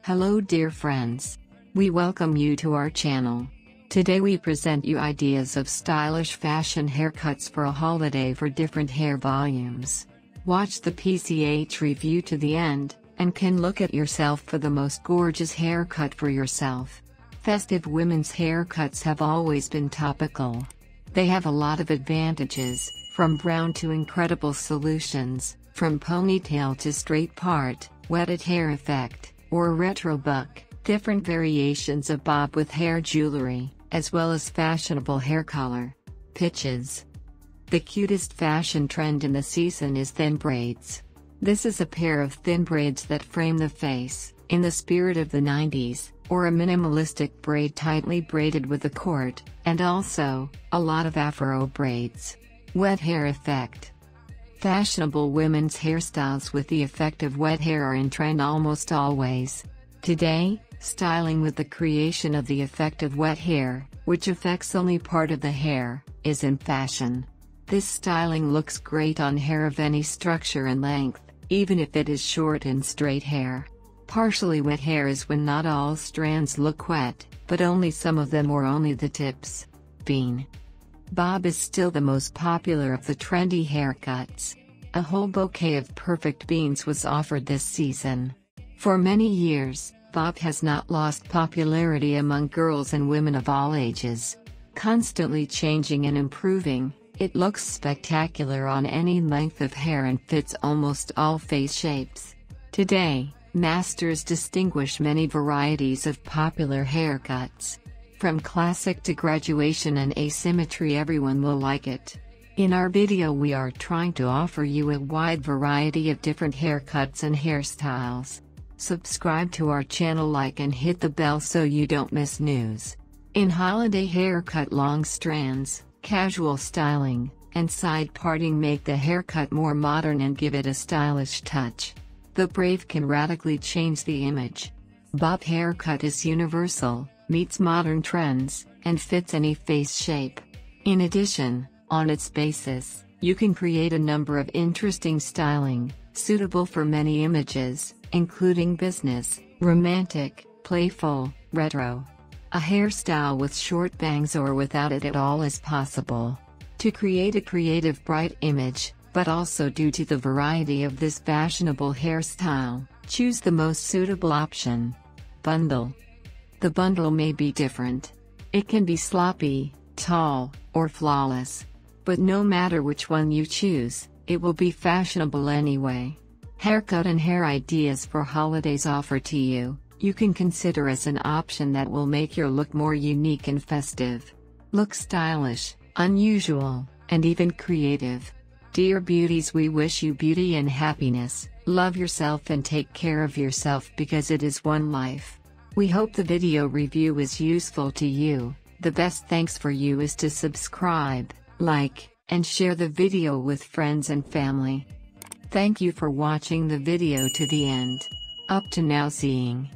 Hello dear friends. We welcome you to our channel. Today we present you ideas of stylish fashion haircuts for a holiday for different hair volumes. Watch the PCH review to the end, and can look at yourself for the most gorgeous haircut for yourself. Festive women's haircuts have always been topical. They have a lot of advantages, from brown to incredible solutions, from ponytail to straight part, wetted hair effect, or retro buck, different variations of bob with hair jewelry, as well as fashionable hair color. Pitches. The cutest fashion trend in the season is thin braids. This is a pair of thin braids that frame the face, in the spirit of the 90s, or a minimalistic braid tightly braided with a cord, and also, a lot of afro braids. Wet hair effect. Fashionable women's hairstyles with the effect of wet hair are in trend almost always. Today, styling with the creation of the effect of wet hair, which affects only part of the hair, is in fashion. This styling looks great on hair of any structure and length, even if it is short and straight hair. Partially wet hair is when not all strands look wet, but only some of them or only the tips. Bean. Bob is still the most popular of the trendy haircuts. A whole bouquet of perfect beans was offered this season. For many years, bob has not lost popularity among girls and women of all ages. Constantly changing and improving, it looks spectacular on any length of hair and fits almost all face shapes. Today, masters distinguish many varieties of popular haircuts. From classic to graduation and asymmetry, everyone will like it. In our video we are trying to offer you a wide variety of different haircuts and hairstyles. Subscribe to our channel, like and hit the bell so you don't miss news. In holiday haircut, long strands, casual styling, and side parting make the haircut more modern and give it a stylish touch. The brave can radically change the image. Bob haircut is universal, meets modern trends, and fits any face shape. In addition, on its basis, you can create a number of interesting styling, suitable for many images, including business, romantic, playful, retro. A hairstyle with short bangs or without it at all is possible. To create a creative bright image, but also due to the variety of this fashionable hairstyle, choose the most suitable option. Bundle. The bundle may be different. It can be sloppy, tall, or flawless. But no matter which one you choose, it will be fashionable anyway. Haircut and hair ideas for holidays offered to you, you can consider as an option that will make your look more unique and festive. Look stylish, unusual, and even creative. Dear beauties, we wish you beauty and happiness. Love yourself and take care of yourself, because it is one life. We hope the video review is useful to you. The best thanks for you is to subscribe, like, and share the video with friends and family. Thank you for watching the video to the end. Up to now, seeing.